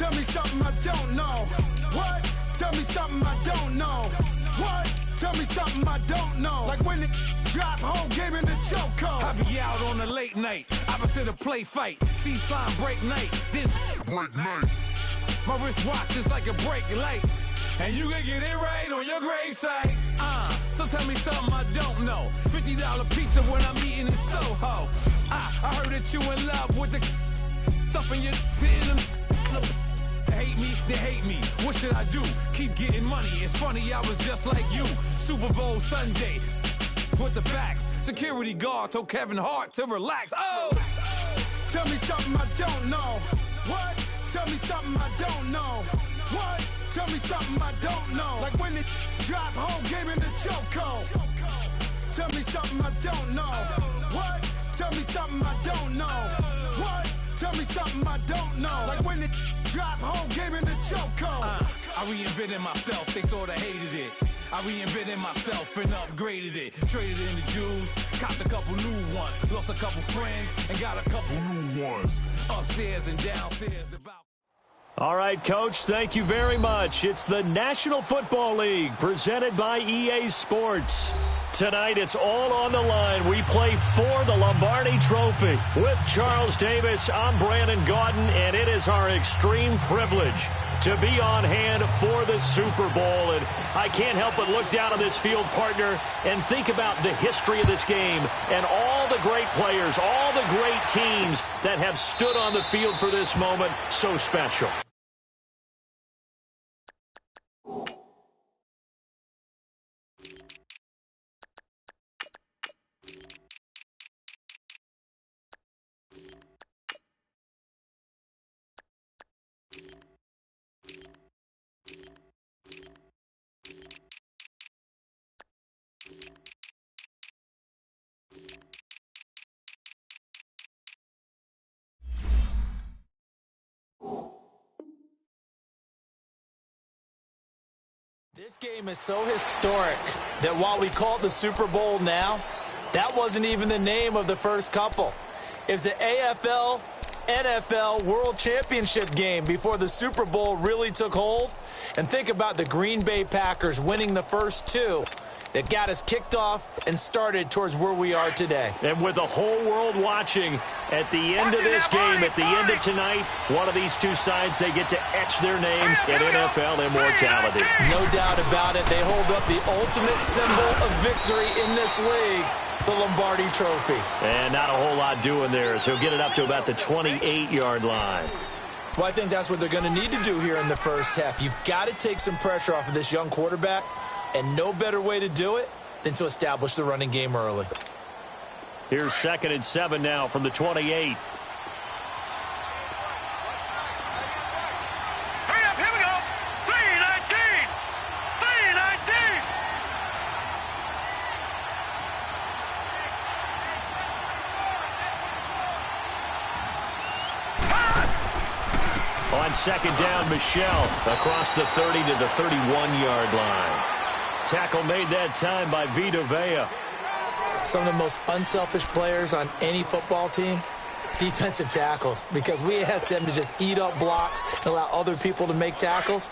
Tell me something I don't know. What? Tell me something I don't know. What? Tell me something I don't know. Like when it drop, whole game in the chokehold. I be out on a late night, opposite a play fight. See slime break night, this break night. My wristwatch is like a brake light, and you can get it right on your gravesite. So tell me something I don't know. $50 pizza when I'm eating in Soho. I heard that you in love with the stuff in your hate me, they hate me. What should I do? Keep getting money. It's funny, I was just like you. Super Bowl Sunday with the facts. Security guard told Kevin Hart to relax. Oh! Tell me something I don't know. What? Tell me something I don't know. What? Tell me something I don't know. Like when it drop, whole game in the chokehold. Tell me something I don't know. What? Tell me something I don't know. What? Tell me something I don't know. Like when it drop, whole game in the chokehold. I reinvented myself, they sorta hated it. I reinvented myself and upgraded it. Traded in the Jews, copped a couple new ones. Lost a couple friends and got a couple new ones. Upstairs and downstairs about. All right, Coach, thank you very much. It's the National Football League presented by EA Sports. Tonight, it's all on the line. We play for the Lombardi Trophy. With Charles Davis, I'm Brandon Gaudin, and it is our extreme privilege to be on hand for the Super Bowl. And I can't help but look down on this field, partner, and think about the history of this game and all the great players, all the great teams that have stood on the field for this moment. So special. This game is so historic that while we call it the Super Bowl now, that wasn't even the name of the first couple. It was the AFL, NFL World Championship game before the Super Bowl really took hold. And think about the Green Bay Packers winning the first two that got us kicked off and started towards where we are today. And with the whole world watching, at the end of this game, at the end of tonight, one of these two sides, they get to etch their name in NFL immortality. No doubt about it. They hold up the ultimate symbol of victory in this league, the Lombardi Trophy. And not a whole lot doing there, so he'll get it up to about the 28-yard line. Well, I think that's what they're going to need to do here in the first half. You've got to take some pressure off of this young quarterback, and no better way to do it than to establish the running game early. Here's 2nd and 7 now from the 28. Hurry up, here we go. 3-19. 3-19. On 2nd down, Michelle across the 30 to the 31-yard line. Tackle made that time by Vita Vea. Some of the most unselfish players on any football team, defensive tackles, because we ask them to just eat up blocks and allow other people to make tackles.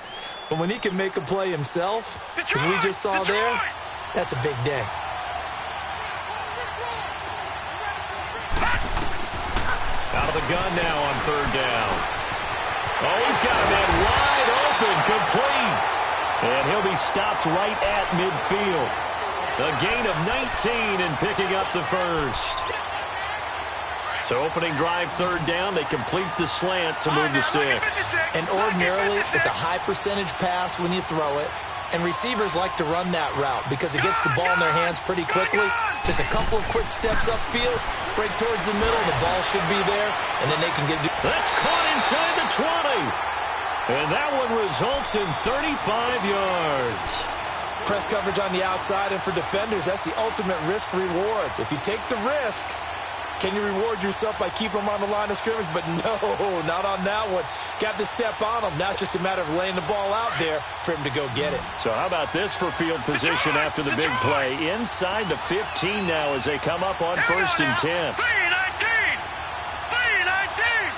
But when he can make a play himself, as we just saw there, that's a big day. Out of the gun now on 3rd down. Oh, he's got a man wide open, complete. And he'll be stopped right at midfield. A gain of 19 and picking up the first. So opening drive 3rd down, they complete the slant to move the sticks. And ordinarily, it's a high percentage pass when you throw it. And receivers like to run that route because it gets the ball in their hands pretty quickly. Just a couple of quick steps upfield, break towards the middle, the ball should be there, and then they can get... That's caught inside the 20. And that one results in 35 yards. Press coverage on the outside, and for defenders, that's the ultimate risk-reward. If you take the risk, can you reward yourself by keeping them on the line of scrimmage? But no, not on that one. Got the step on them. Now it's just a matter of laying the ball out there for him to go get it. So how about this for field position after the big play? Inside the 15 now as they come up on 1st and 10. 3-19. 3-19.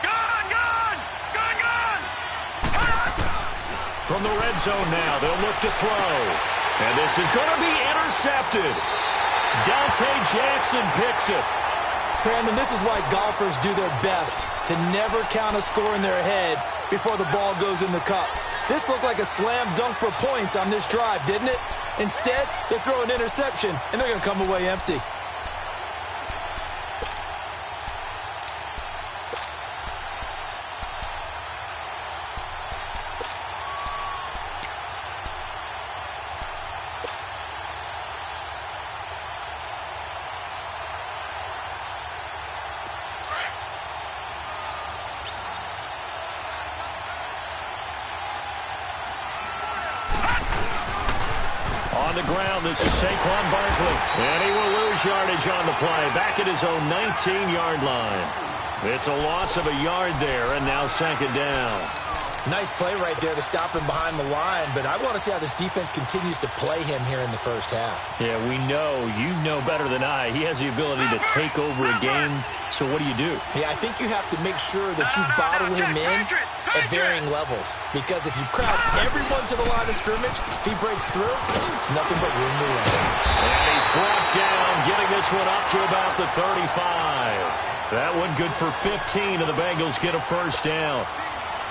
Go! From the red zone now, they'll look to throw. And this is going to be intercepted. Dante Jackson picks it. Brandon, this is why golfers do their best to never count a score in their head before the ball goes in the cup. This looked like a slam dunk for points on this drive, didn't it? Instead, they throw an interception, and they're going to come away empty. On the ground, this is Saquon Barkley. And he will lose yardage on the play. Back at his own 19-yard line. It's a loss of a yard there, and now second down. Nice play right there to stop him behind the line, but I want to see how this defense continues to play him here in the first half. Yeah, we know. You know better than I. He has the ability to take over a game. So what do? Yeah, I think you have to make sure that you bottle him in at varying levels. Because if you crowd everyone to the line of scrimmage, if he breaks through, it's nothing but room to run. And he's brought down, getting this one up to about the 35. That one good for 15, and the Bengals get a first down.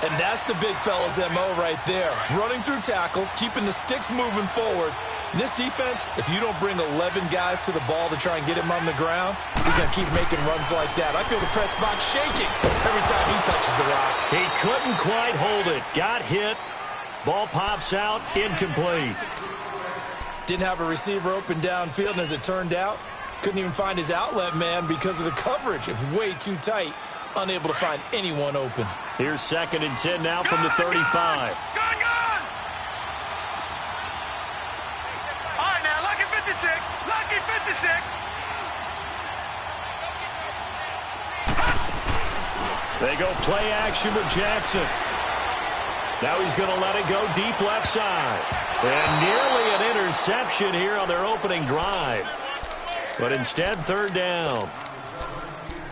And that's the big fella's MO right there. Running through tackles, keeping the sticks moving forward. And this defense, if you don't bring 11 guys to the ball to try and get him on the ground, he's going to keep making runs like that. I feel the press box shaking every time he touches the rock. He couldn't quite hold it. Got hit. Ball pops out. Incomplete. Didn't have a receiver open downfield, and as it turned out, couldn't even find his outlet man because of the coverage. It's way too tight. Unable to find anyone open. Here's 2nd and 10 now from the 35. Gone! All right, now, lucky 56. Lucky 56. They go play action with Jackson. Now he's going to let it go deep left side. And nearly an interception here on their opening drive. But instead, 3rd down.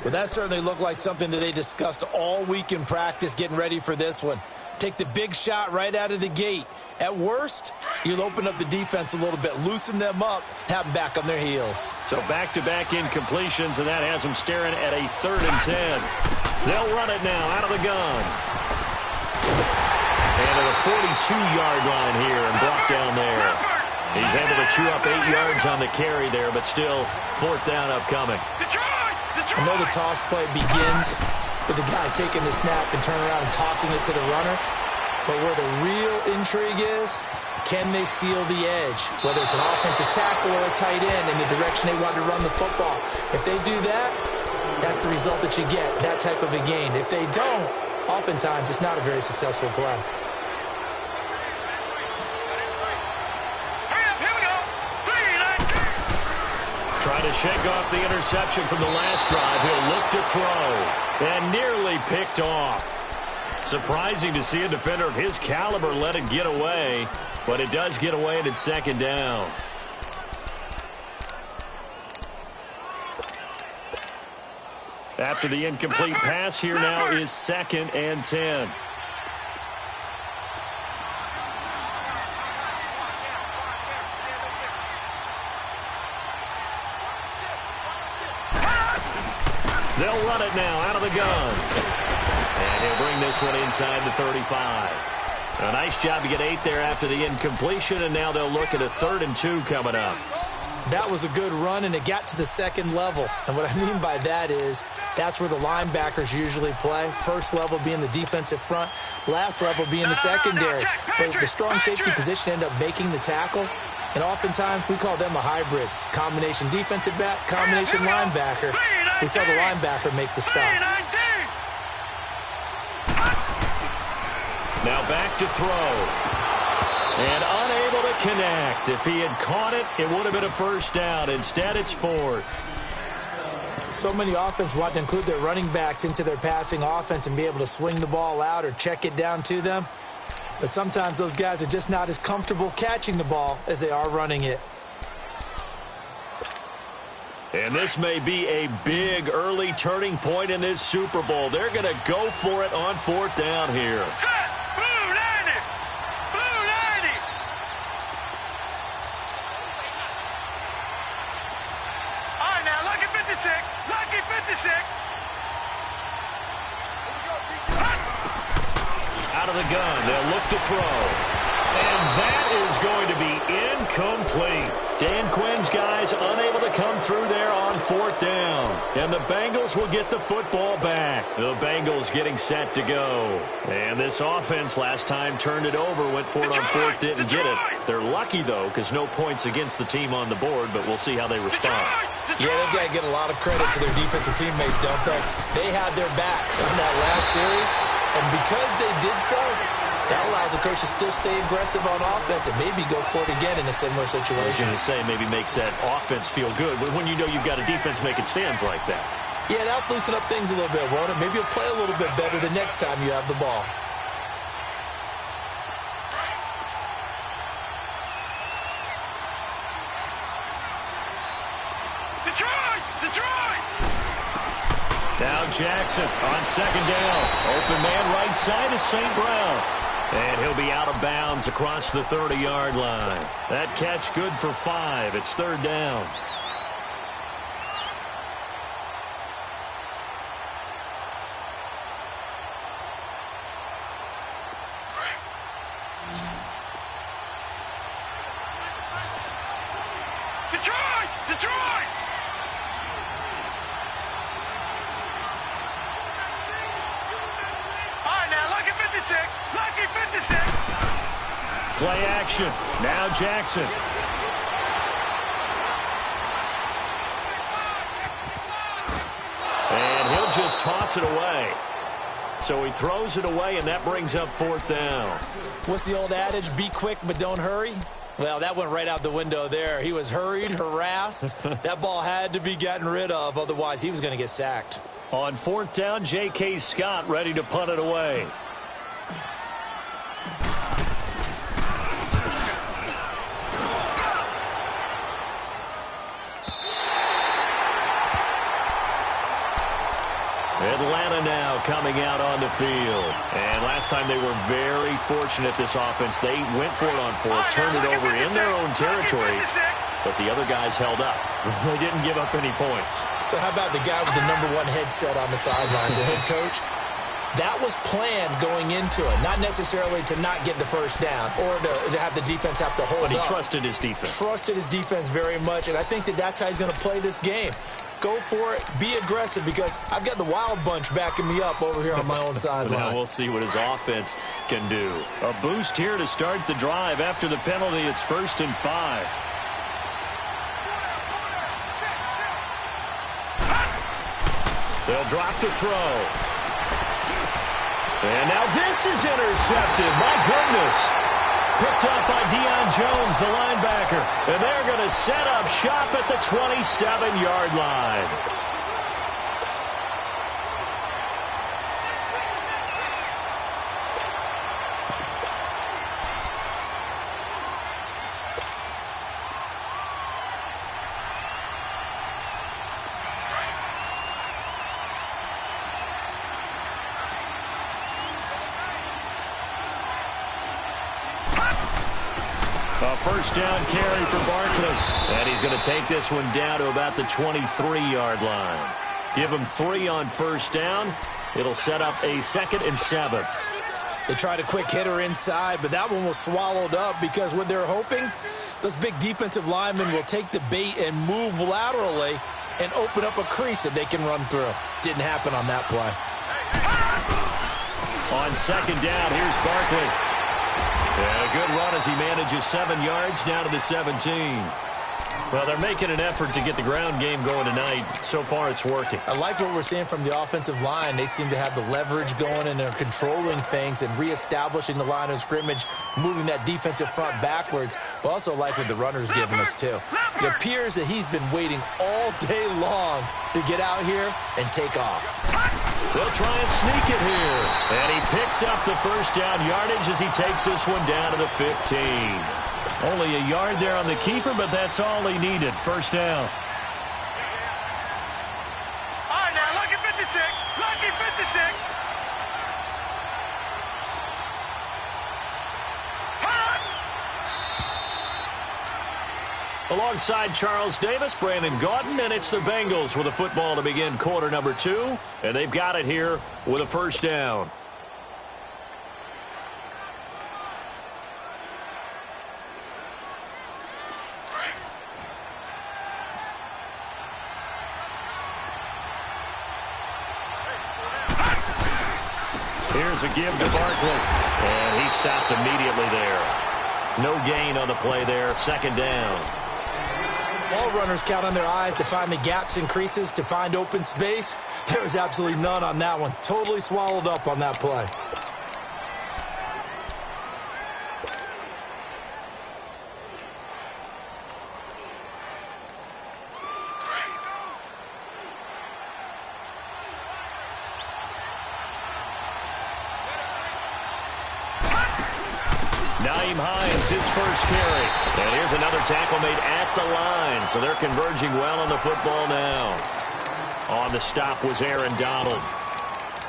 Well, that certainly looked like something that they discussed all week in practice getting ready for this one. Take the big shot right out of the gate. At worst, you'll open up the defense a little bit, loosen them up, have them back on their heels. So back-to-back incompletions, and that has them staring at a 3rd and 10. They'll run it now out of the gun. And at a 42-yard line here and brought down there. He's able to chew up 8 yards on the carry there, but still 4th down upcoming. I know the toss play begins with the guy taking the snap and turning around and tossing it to the runner. But where the real intrigue is, can they seal the edge? Whether it's an offensive tackle or a tight end in the direction they want to run the football. If they do that, that's the result that you get, that type of a gain. If they don't, oftentimes it's not a very successful play. Trying to shake off the interception from the last drive. He'll look to throw. And nearly picked off. Surprising to see a defender of his caliber let it get away. But it does get away, and it's 2nd down. After the incomplete pass, here now is 2nd and 10. They'll run it now out of the gun. And he'll bring this one inside the 35. A nice job to get 8 there after the incompletion, and now they'll look at a 3rd and 2 coming up. That was a good run, and it got to the 2nd level. And what I mean by that is that's where the linebackers usually play. First level being the defensive front, last level being the secondary. But the strong safety position ended up making the tackle. And oftentimes we call them a hybrid. Combination defensive back, combination linebacker. We saw the linebacker make the stop. Now back to throw. And unable to connect. If he had caught it, it would have been a first down. Instead, it's 4th. So many offenses want to include their running backs into their passing offense and be able to swing the ball out or check it down to them. But sometimes those guys are just not as comfortable catching the ball as they are running it. And this may be a big early turning point in this Super Bowl. They're going to go for it on 4th down here. Set! Blue 90! Blue Out of the gun, they'll look to throw. And that is going to be incomplete. Dan Quinn's guys unable to come through there on 4th down. And the Bengals will get the football back. The Bengals getting set to go. And this offense last time turned it over, went for it on 4th, didn't get it. They're lucky, though, because no points against the team on the board, but we'll see how they respond. Yeah, they've got to get a lot of credit to their defensive teammates, don't they? They had their backs in that last series, and because they did so, that allows the coach to still stay aggressive on offense and maybe go for it again in a similar situation. I was going to say, maybe makes that offense feel good, but when you know you've got a defense making stands like that. Yeah, that'll loosen up things a little bit, won't it? Maybe you'll play a little bit better the next time you have the ball. Now Jackson on 2nd down. Open man right side is St. Brown. And he'll be out of bounds across the 30-yard line. That catch good for 5. It's 3rd down. Detroit! Lucky 56! Lucky 56! Play action. Now Jackson. And he'll just toss it away. So he throws it away, and that brings up 4th down. What's the old adage? Be quick, but don't hurry? Well, that went right out the window there. He was hurried, harassed. That ball had to be gotten rid of, otherwise he was going to get sacked. On 4th down, J.K. Scott ready to punt it away. Atlanta now coming out on the field. And last time they were very fortunate, this offense. They went for it on 4th, turned it over in their own territory, but the other guys held up. They didn't give up any points. So how about the guy with the #1 headset on the sidelines, the head coach? That was planned going into it, not necessarily to not get the first down or to have the defense have to hold up. But he trusted his defense. Trusted his defense very much, and I think that that's how he's going to play this game. Go for it. Be aggressive, because I've got the Wild Bunch backing me up over here on my own sideline. Now we'll see what his offense can do. A boost here to start the drive. After the penalty, it's 1st and 5. They'll drop the throw. And now this is intercepted. My goodness. Picked up by Deion Jones, the linebacker. And they're going to set up shop at the 27-yard line. A 1st down carry for Barkley. And he's going to take this one down to about the 23-yard line. Give him 3 on 1st down. It'll set up a 2nd and 7. They tried a quick hitter inside, but that one was swallowed up because what they're hoping, those big defensive linemen will take the bait and move laterally and open up a crease that they can run through. Didn't happen on that play. On 2nd down, here's Barkley. And a good run as he manages 7 yards down to the 17. Well, they're making an effort to get the ground game going tonight. So far, it's working. I like what we're seeing from the offensive line. They seem to have the leverage going, and they're controlling things and reestablishing the line of scrimmage, moving that defensive front backwards. But also like what the runner's giving us, too. It appears that he's been waiting all day long to get out here and take off. They'll try and sneak it here. And he picks up the 1st down yardage as he takes this one down to the 15. Only a yard there on the keeper, but that's all he needed. 1st down. All right, now, lucky 56. Lucky 56. Alongside Charles Davis, Brandon Gaudin, and it's the Bengals with a football to begin quarter number 2. And they've got it here with a 1st down. Here's a give to Barkley. And he stopped immediately there. No gain on the play there. Second down. All runners count on their eyes to find the gaps and creases, to find open space. There was absolutely none on that one. Totally swallowed up on that play. His first carry. And here's another tackle made at the line. So they're converging well on the football now. On the stop was Aaron Donald.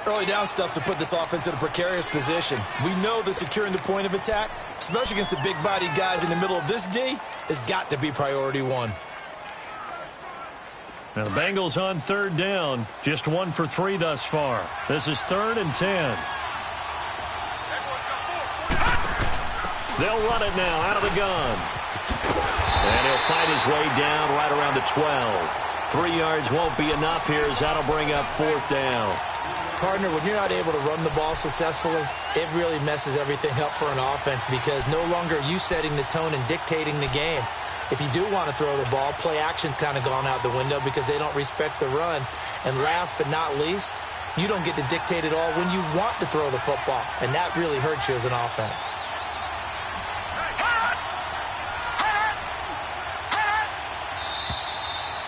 Early down stuff to put this offense in a precarious position. We know that securing the point of attack, especially against the big-bodied guys in the middle of this D, has got to be priority one. Now the Bengals on third down. Just 1 for 3 thus far. This is 3rd and 10. They'll run it now out of the gun. And he'll fight his way down right around the 12. 3 yards won't be enough here as that'll bring up 4th down. Partner, when you're not able to run the ball successfully, it really messes everything up for an offense because no longer are you setting the tone and dictating the game. If you do want to throw the ball, play action's kind of gone out the window because they don't respect the run. And last but not least, you don't get to dictate it all when you want to throw the football. And that really hurts you as an offense.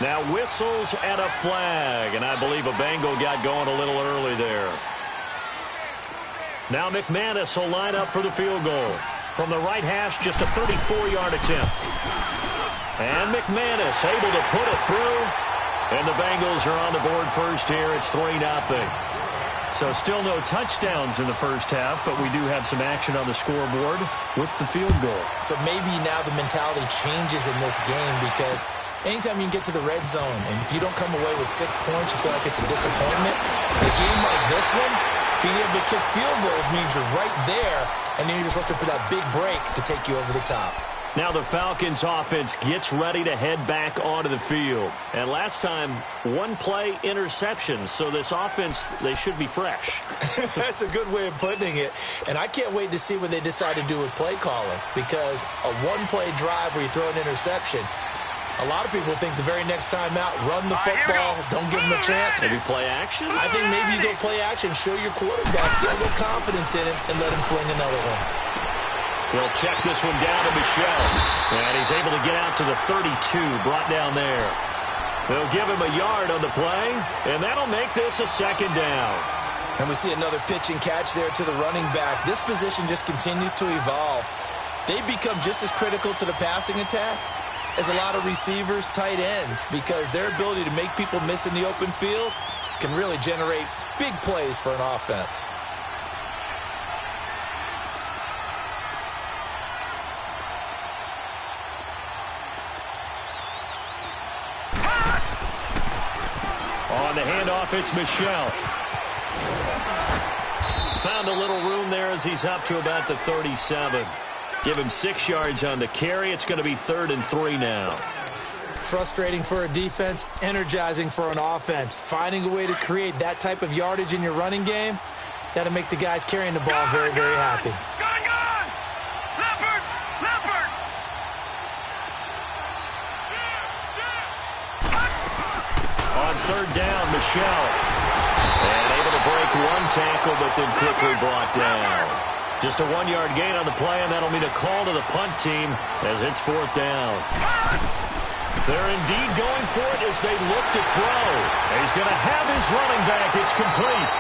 Now whistles and a flag, and I believe a Bengal got going a little early there. Now McManus will line up for the field goal. From the right hash, just a 34-yard attempt. And McManus able to put it through, and the Bengals are on the board first here. It's 3-0. So still no touchdowns in the first half, but we do have some action on the scoreboard with the field goal. So maybe now the mentality changes in this game because anytime you can get to the red zone, and if you don't come away with 6 points, you feel like it's a disappointment. In a game like this one, being able to kick field goals means you're right there, and then you're just looking for that big break to take you over the top. Now the Falcons offense gets ready to head back onto the field. And last time, 1-play interceptions, so this offense, they should be fresh. That's a good way of putting it. And I can't wait to see what they decide to do with play calling, because a 1-play drive where you throw an interception, a lot of people think the very next time out, run the football, don't give them a chance. Maybe play action? I think maybe you go play action, show your quarterback, get a little confidence in him, and let him fling another one. He'll check this one down to Michel. And he's able to get out to the 32, brought down there. They'll give him a yard on the play, and that'll make this a 2nd down. And we see another pitch and catch there to the running back. This position just continues to evolve. They become just as critical to the passing attack as a lot of receivers, tight ends, because their ability to make people miss in the open field can really generate big plays for an offense. On the handoff, it's Michel. Found a little room there as he's up to about the 37. Give him 6 yards on the carry. It's going to be 3rd and 3 now. Frustrating for a defense, energizing for an offense. Finding a way to create that type of yardage in your running game, that'll make the guys carrying the ball very, very happy. Gone! Leopard! Leopard! On 3rd down, Michel. And able to break 1 tackle, but then quickly brought down. Just a 1-yard gain on the play, and that'll mean a call to the punt team as it's 4th down. They're indeed going for it as they look to throw. He's going to have his running back. It's complete.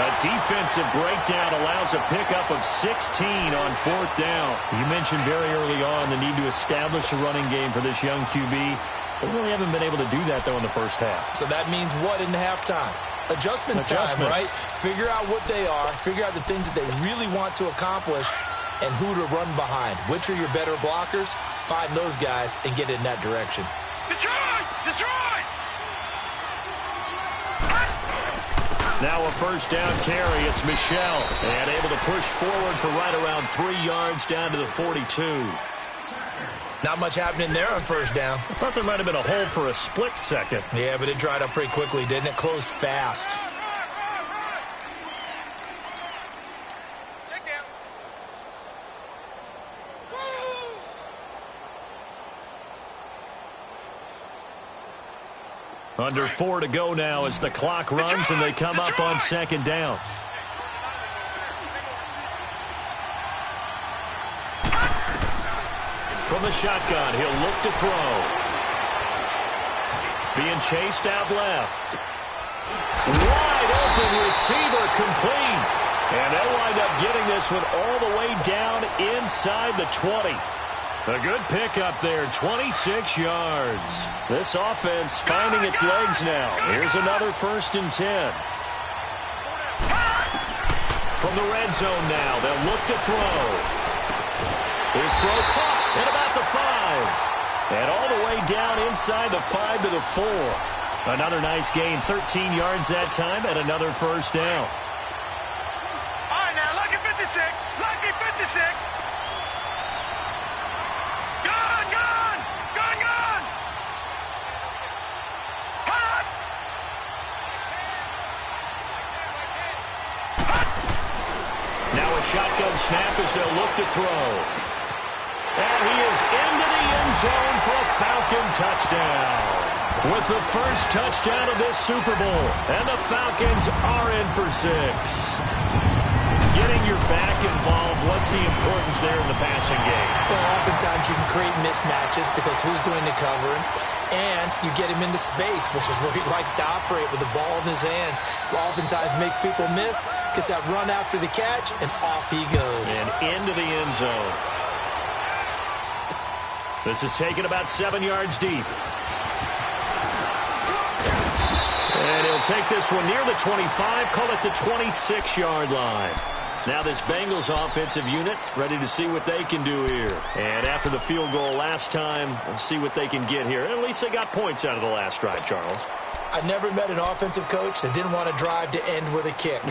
A defensive breakdown allows a pickup of 16 on 4th down. You mentioned very early on the need to establish a running game for this young QB. They really haven't been able to do that, though, in the first half. So that means what in the halftime? Adjustments time, right? Figure out what they are, figure out the things that they really want to accomplish, and who to run behind. Which are your better blockers? Find those guys and get in that direction. Detroit! Detroit! Now a 1st down carry. It's Michel. And able to push forward for right around 3 yards down to the 42. Not much happening there on 1st down. I thought there might have been a hole for a split second. Yeah, but it dried up pretty quickly, didn't it? Closed fast. Under 4 to go now as the clock runs and they come up on second down. From the shotgun, he'll look to throw. Being chased out left. Wide open receiver complete. And they'll wind up getting this one all the way down inside the 20. A good pickup there, 26 yards. This offense finding its legs now. Here's another 1st and 10. From the red zone now, they'll look to throw. His throw caught at about the 5. And all the way down inside the 5 to the 4. Another nice gain, 13 yards that time, and another 1st down. All right, now, lucky 56. Lucky 56. Gone, gone. Gone, gone. Hot. Now a shotgun snap as they'll look to throw. And he is into the end zone for a Falcon touchdown. With the first touchdown of this Super Bowl. And the Falcons are in for 6. Getting your back involved, what's the importance there in the passing game? Well, oftentimes you can create mismatches because who's going to cover him? And you get him into space, which is where he likes to operate with the ball in his hands. Oftentimes makes people miss, gets that run after the catch, and off he goes. And into the end zone. This is taken about 7 yards deep. And he'll take this one near the 25, call it the 26-yard line. Now this Bengals offensive unit ready to see what they can do here. And after the field goal last time, we'll see what they can get here. At least they got points out of the last drive, Charles. I never met an offensive coach that didn't want to drive to end with a kick.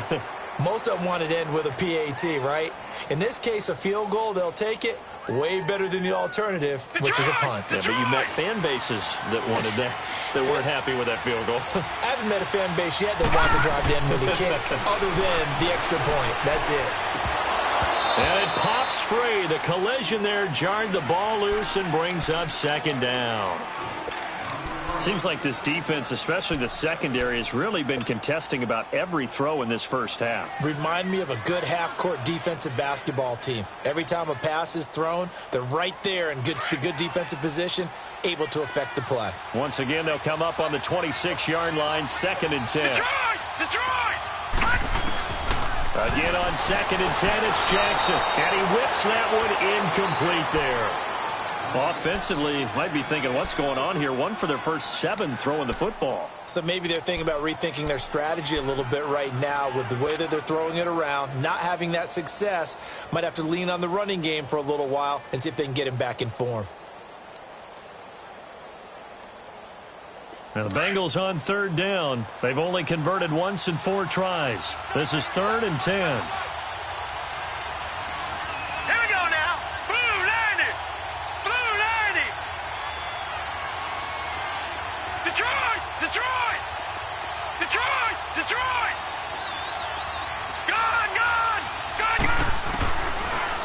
Most of them wanted to end with a PAT, right? In this case, a field goal, they'll take it. Way better than the alternative, which is a punt. Yeah, but you met fan bases that wanted that, that weren't happy with that field goal. I haven't met a fan base yet that wants to drive to end with a kick, other than the extra point. That's it. And it pops free. The collision there jarred the ball loose and brings up second down. Seems like this defense, especially the secondary, has really been contesting about every throw in this first half. Remind me of a good half-court defensive basketball team. Every time a pass is thrown, they're right there in good defensive position, able to affect the play. Once again, they'll come up on the 26-yard line, 2nd and 10. Detroit! Detroit! Again on 2nd and 10, it's Jackson. And he whips that one incomplete there. Offensively, might be thinking, what's going on here? One for their first 7 throwing the football. So maybe they're thinking about rethinking their strategy a little bit right now with the way that they're throwing it around, not having that success. Might have to lean on the running game for a little while and see if they can get him back in form. Now the Bengals on 3rd down. They've only converted once in 4 tries. This is 3rd and 10. Detroit! Detroit! Detroit! Gone! Gone! Gone! Gone!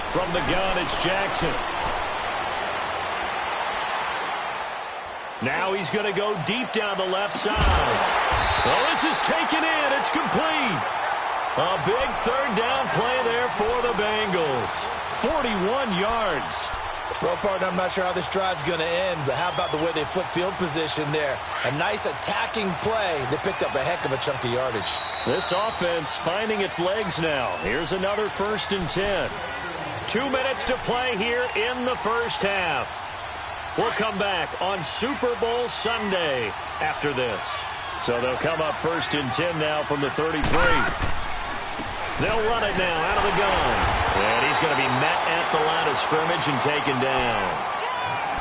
From the gun, it's Jackson. Now he's going to go deep down the left side. Well, this is taken in. It's complete. A big 3rd down play there for the Bengals. 41 yards. Well, partner, I'm not sure how this drive's going to end, but how about the way they flip field position there? A nice attacking play. They picked up a heck of a chunk of yardage. This offense finding its legs now. Here's another 1st and 10. 2 minutes to play here in the first half. We'll come back on Super Bowl Sunday after this. So they'll come up 1st and 10 now from the 33. They'll run it now out of the gun. And he's going to be met at the line of scrimmage and taken down.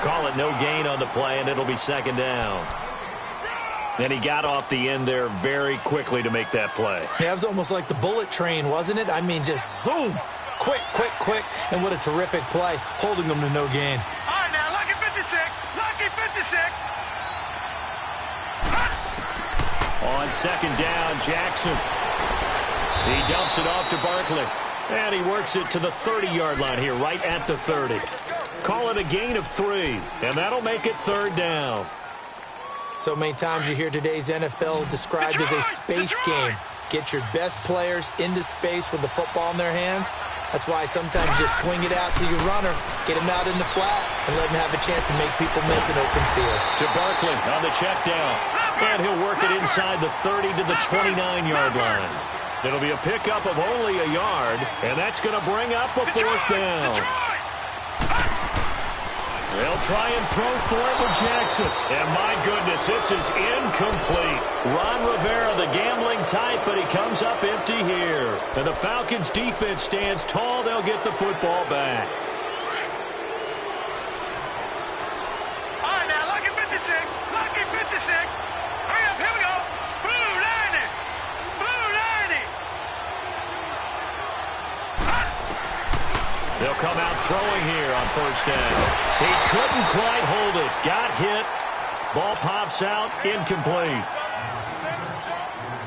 Call it no gain on the play, and it'll be 2nd down. And he got off the end there very quickly to make that play. Yeah, it was almost like the bullet train, wasn't it? I mean, just zoom. Quick, quick, quick. And what a terrific play, holding them to no gain. All right, now, lucky 56. Lucky 56. On 2nd down, Jackson. He dumps it off to Barkley. And he works it to the 30-yard line here, right at the 30. Call it a gain of 3, and that'll make it 3rd down. So many times you hear today's NFL described as a space game. Get your best players into space with the football in their hands. That's why sometimes you just swing it out to your runner, get him out in the flat, and let him have a chance to make people miss an open field. To Barkley on the check down. And he'll work it inside the 30 to the 29-yard line. It'll be a pickup of only a yard, and that's going to bring up a fourth down. They'll try and throw for it with Jackson. And my goodness, this is incomplete. Ron Rivera, the gambling type, but he comes up empty here. And the Falcons' defense stands tall. They'll get the football back. All right, now, lucky 56. Lucky 56. Hurry up, here we go. Blue 90. Blue 90. They'll come out throwing here on first down. He couldn't quite hold it. Got hit. Ball pops out. Incomplete.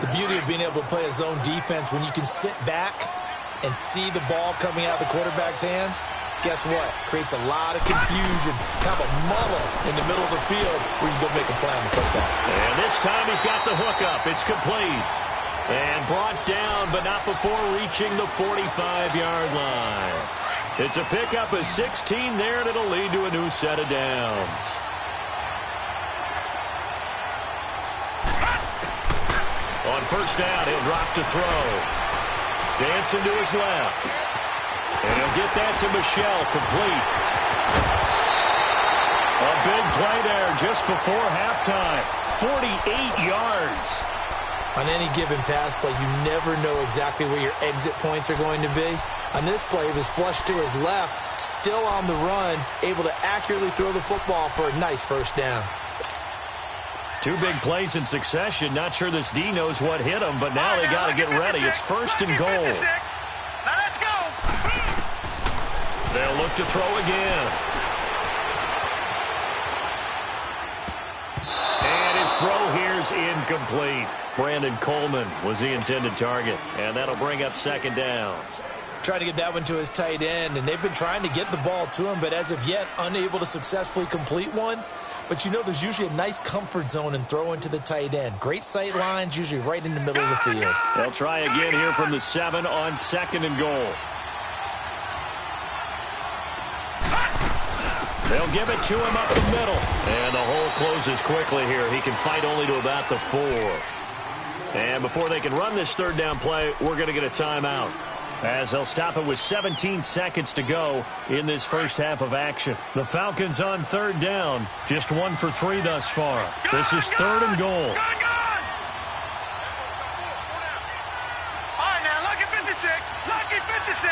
The beauty of being able to play a zone defense when you can sit back and see the ball coming out of the quarterback's hands, guess what? Creates a lot of confusion. Kind of a muddle in the middle of the field where you go make a play on the football. And this time he's got the hookup. It's complete. And brought down, but not before reaching the 45-yard line. It's a pickup of 16 there, and it'll lead to a new set of downs. On first down, he'll drop to throw. Dancing to his left. And he'll get that to Michel, complete. A big play there just before halftime. 48 yards. On any given pass play, you never know exactly where your exit points are going to be. On this play, it was flushed to his left, still on the run, able to accurately throw the football for a nice first down. Two big plays in succession. Not sure this D knows what hit him, but now they got to get ready. It's first and goal. Now let's go. They'll look to throw again. And his throw here's incomplete. Brandon Coleman was the intended target, and that'll bring up second down. Trying to get that one to his tight end, and they've been trying to get the ball to him, but as of yet, unable to successfully complete one. But you know there's usually a nice comfort zone in throwing to the tight end. Great sight lines, usually right in the middle of the field. They'll try again here from the 7 on second and goal. They'll give it to him up the middle. And the hole closes quickly here. He can fight only to about the 4. And before they can run this third down play, we're going to get a timeout, as they'll stop it with 17 seconds to go in this first half of action. The Falcons on third down, just 1 for 3 thus far. This is third and goal. All right, now, lucky 56. Lucky 56.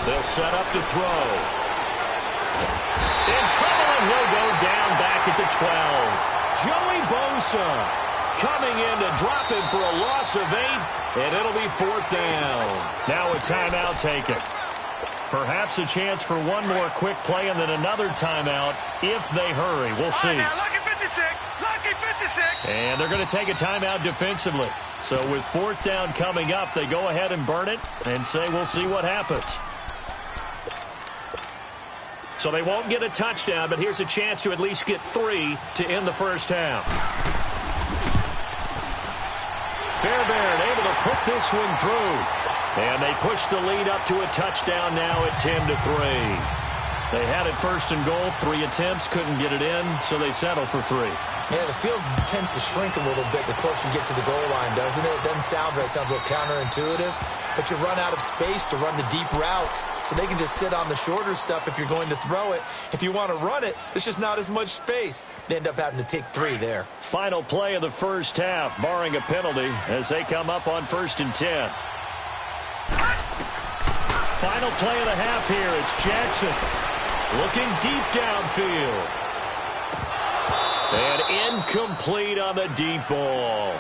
They'll set up to throw. In trouble, and he'll go down back at the 12. Joey Bosa coming in to drop him for a loss of 8, and it'll be fourth down. Now a timeout taken. Perhaps a chance for one more quick play and then another timeout if they hurry. We'll see. Now, lucky 56. Lucky 56. And they're going to take a timeout defensively. So with fourth down coming up, they go ahead and burn it and say we'll see what happens. So they won't get a touchdown, but here's a chance to at least get 3 to end the first half. Fairbairn able to put this one through. And they push the lead up to a touchdown now at 10-3. They had it first and goal, 3 attempts, couldn't get it in, so they settle for 3. Yeah, the field tends to shrink a little bit the closer you get to the goal line, doesn't it? It doesn't sound right. It sounds a little counterintuitive. But you run out of space to run the deep routes, so they can just sit on the shorter stuff if you're going to throw it. If you want to run it, there's just not as much space. They end up having to take 3 there. Final play of the first half, barring a penalty, as they come up on 1st and 10. Final play of the half here. It's Jackson looking deep downfield. And incomplete on the deep ball.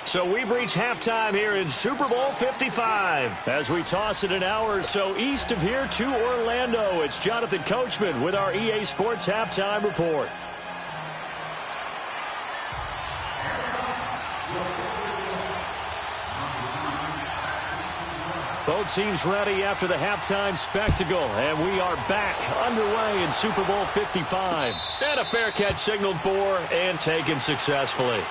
So we've reached halftime here in Super Bowl 55. As we toss it an hour or so east of here to Orlando, it's Jonathan Coachman with our EA Sports Halftime Report. Both teams ready after the halftime spectacle, and we are back underway in Super Bowl 55. And a fair catch signaled for and taken successfully.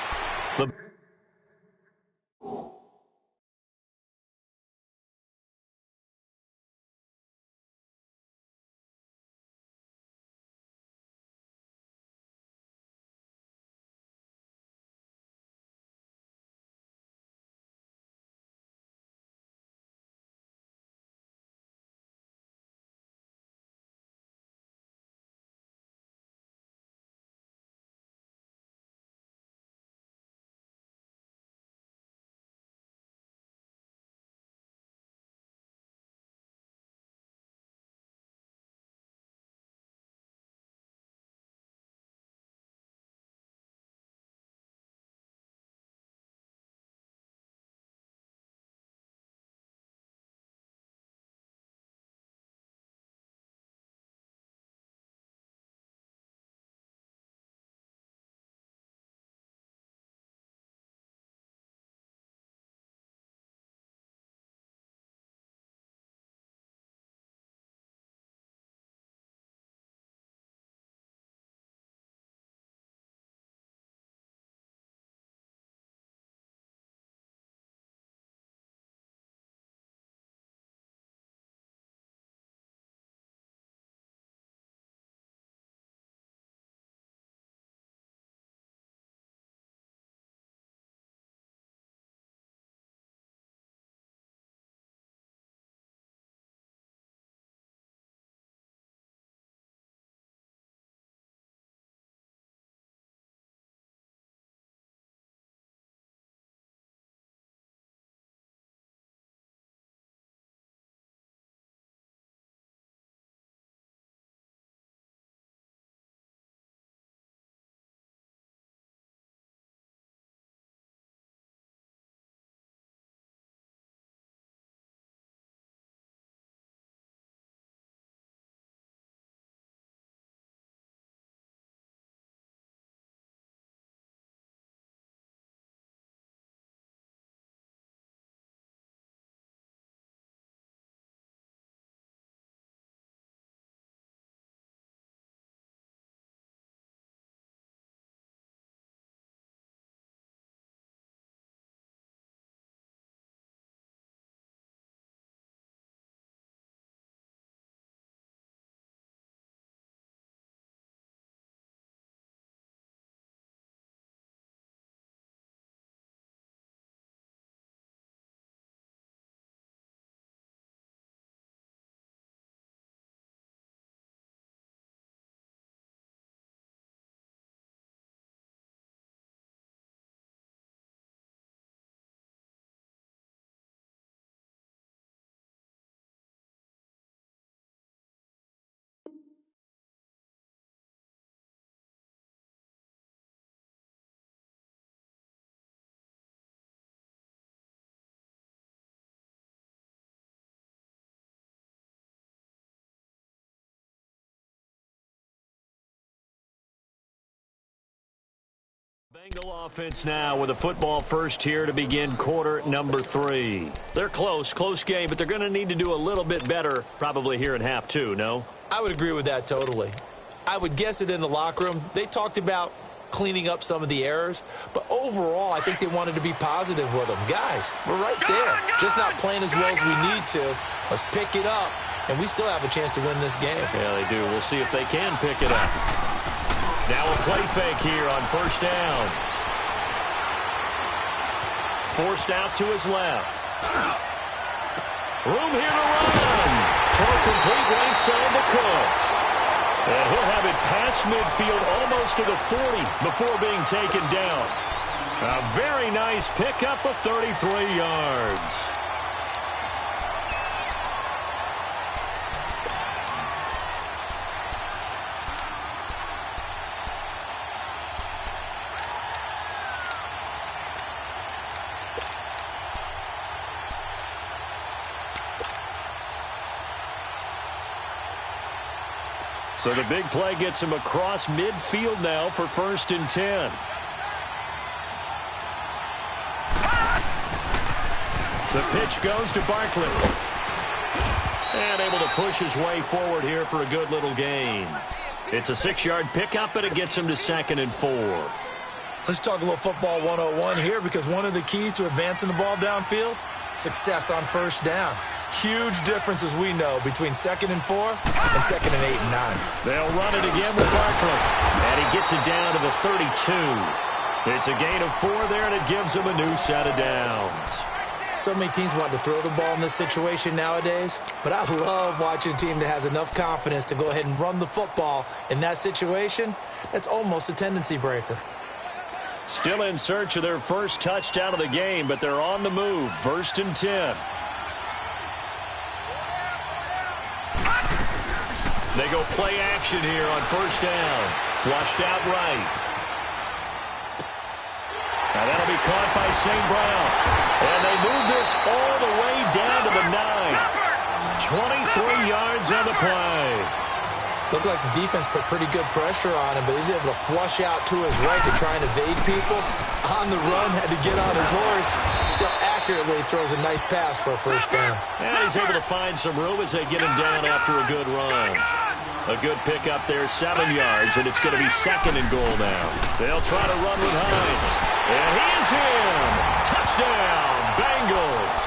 Bengal offense now with a football first here to begin quarter number 3. They're close game, but they're going to need to do a little bit better probably here in half 2, no? I would agree with that totally. I would guess it in the locker room. They talked about cleaning up some of the errors, but overall I think they wanted to be positive with them. Guys, we're right there. Just not playing as well as we need to. Let's pick it up, and we still have a chance to win this game. Yeah, they do. We'll see if they can pick it up. Now a play fake here on first down. Forced out to his left. Room here to run. For a complete right side to Cooks. And he'll have it past midfield almost to the 40 before being taken down. A very nice pickup of 33 yards. So the big play gets him across midfield now for 1st and 10. The pitch goes to Barkley. And able to push his way forward here for a good little gain. It's a 6-yard pickup, and it gets him to 2nd and 4. Let's talk a little football 101 here, because one of the keys to advancing the ball downfield, success on first down. Huge difference, as we know, between 2nd and 4 and 2nd and 8 and 9. They'll run it again with Barkley. And he gets it down to the 32. It's a gain of 4 there, and it gives him a new set of downs. So many teams want to throw the ball in this situation nowadays, but I love watching a team that has enough confidence to go ahead and run the football in that situation. That's almost a tendency breaker. Still in search of their first touchdown of the game, but they're on the move. 1st and 10. They go play action here on 1st down. Flushed out right. Now that'll be caught by St. Brown. And they move this all the way down to the 9. 23 yards on the play. Looked like the defense put pretty good pressure on him, but he's able to flush out to his right to try and evade people. On the run, had to get on his horse. Still accurately throws a nice pass for a 1st down. And he's able to find some room as they get him down after a good run. A good pickup there, 7 yards, and it's going to be 2nd and goal now. They'll try to run with Hines. And he is in. Touchdown, Bengals.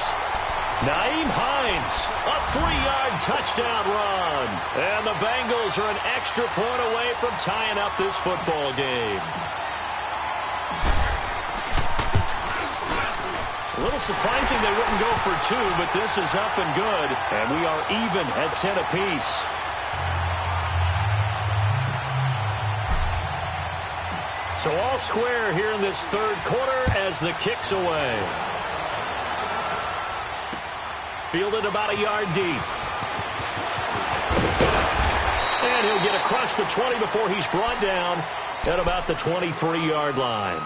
Nyheim Hines, a 3-yard touchdown run. And the Bengals are an extra point away from tying up this football game. A little surprising they wouldn't go for 2, but this is up and good. And we are even at 10 apiece. So all square here in this 3rd quarter as the kick's away. Fielded about a yard deep. And he'll get across the 20 before he's brought down at about the 23-yard line.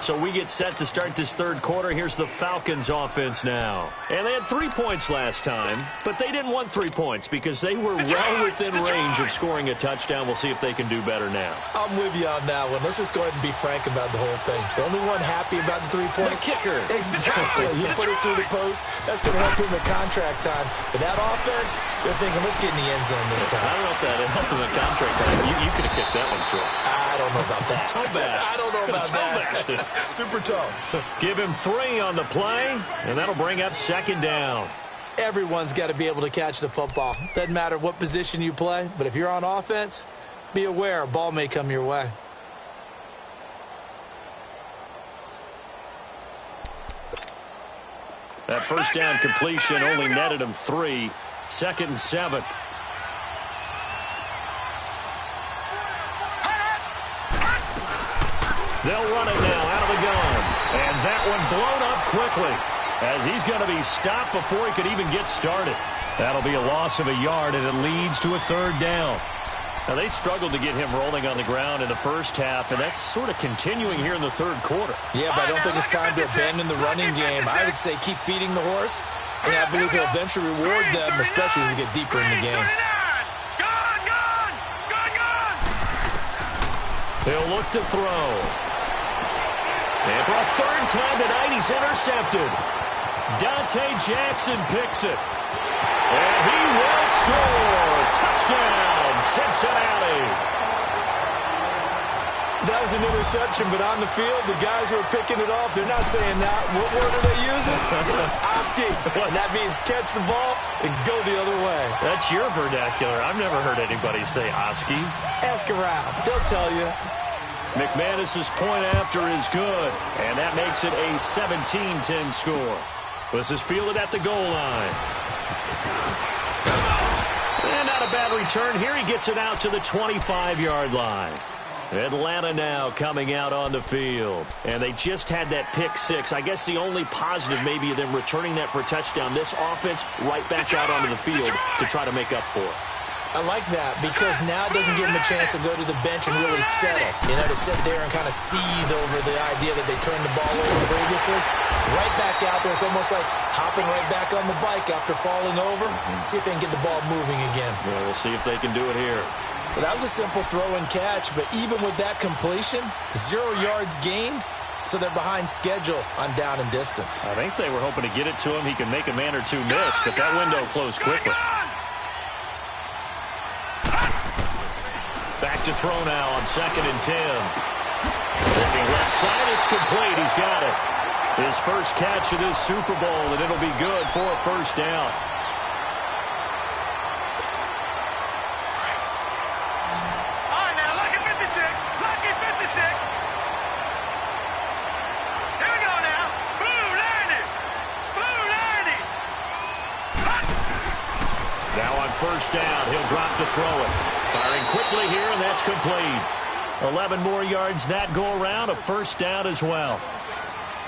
So we get set to start this 3rd quarter. Here's the Falcons offense now. And they had 3 points last time, but they didn't want 3 points because they were well within range of scoring a touchdown. We'll see if they can do better now. I'm with you on that one. Let's just go ahead and be frank about the whole thing. The only one happy about the 3-point? The kicker. Exactly. He put it through the post. That's going to help him at contract time. But that offense, they're thinking, let's get in the end zone this time. I don't know if that helped him at contract time. You could have kicked that one through. I don't know about that. Toe bash. I don't know about that. Super toe. Give him 3 on the play, and that'll bring up 2nd down. Everyone's got to be able to catch the football. Doesn't matter what position you play, but if you're on offense, be aware a ball may come your way. That 1st down completion only netted him 3. 2nd and 7. They'll run it now out of the gun. And that one blown up quickly as he's going to be stopped before he could even get started. That'll be a loss of a yard, and it leads to a 3rd down. Now, they struggled to get him rolling on the ground in the 1st half, and that's sort of continuing here in the 3rd quarter. Yeah, but I don't think it's time to abandon the running game. I would say keep feeding the horse, and I believe he'll eventually reward them, especially as we get deeper in the game. They'll look to throw. And for a 3rd time tonight, he's intercepted. Dante Jackson picks it. And he will score. Touchdown, Cincinnati. That was an interception, but on the field, the guys who are picking it off, they're not saying that. What word are they using? It's Oski. And that means catch the ball and go the other way. That's your vernacular. I've never heard anybody say Oski. Ask around. They'll tell you. McManus's point after is good, and that makes it a 17-10 score. This is fielded at the goal line. And not a bad return here. He gets it out to the 25-yard line. Atlanta now coming out on the field. And they just had that pick 6. I guess the only positive maybe of them returning that for a touchdown. This offense right back out onto the field to try to make up for it. I like that because now it doesn't give them a chance to go to the bench and really settle. You know, to sit there and kind of seethe over the idea that they turned the ball over previously. Right back out there. It's almost like hopping right back on the bike after falling over. See if they can get the ball moving again. Well, we'll see if they can do it here. Well, that was a simple throw and catch, but even with that completion, 0 yards gained, so they're behind schedule on down and distance. I think they were hoping to get it to him. He can make a man or two miss, but that window closed quickly. Back to throw now on 2nd and 10. Looking left side, it's complete. He's got it. His first catch of this Super Bowl, and it'll be good for a first down. All right, now, lucky 56. Lucky 56. Here we go now. Blue landing. Blue landing. Now on first down, he'll drop to throw it. Firing quickly here, and that's complete. 11 more yards that go around, a first down as well.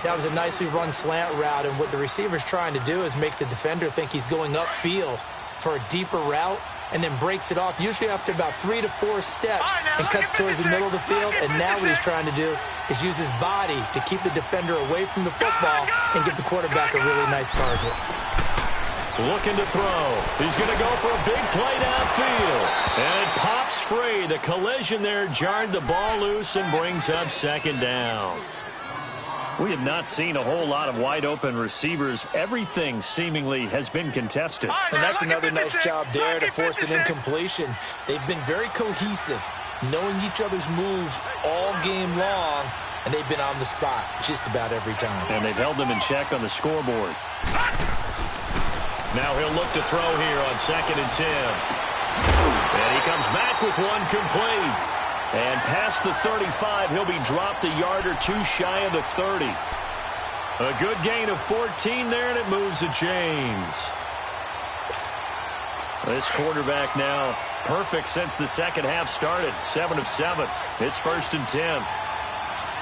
That was a nicely run slant route, and what the receiver's trying to do is make the defender think he's going upfield for a deeper route, and then breaks it off, usually after about 3 to 4 steps, and cuts towards the middle of the field. And now what he's trying to do is use his body to keep the defender away from the football and give the quarterback a really nice target. Looking to throw. He's going to go for a big play downfield. And it pops free. The collision there jarred the ball loose and brings up 2nd down. We have not seen a whole lot of wide-open receivers. Everything seemingly has been contested. And that's another nice job there to force an incompletion. They've been very cohesive, knowing each other's moves all game long, and they've been on the spot just about every time. And they've held them in check on the scoreboard. Now he'll look to throw here on 2nd and 10. And he comes back with one complete. And past the 35, he'll be dropped a yard or two shy of the 30. A good gain of 14 there, and it moves the chains. This quarterback now perfect since the second half started. 7 of 7. It's 1st and 10.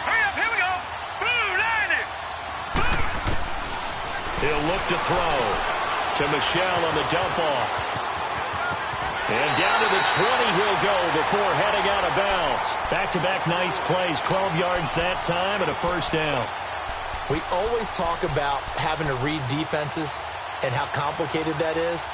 Hurry up, here we go. Blue landing. He'll look to throw to Michelle on the dump off. And down to the 20 he'll go before heading out of bounds. Back-to-back nice plays, 12 yards that time and a first down. We always talk about having to read defenses and how complicated that is.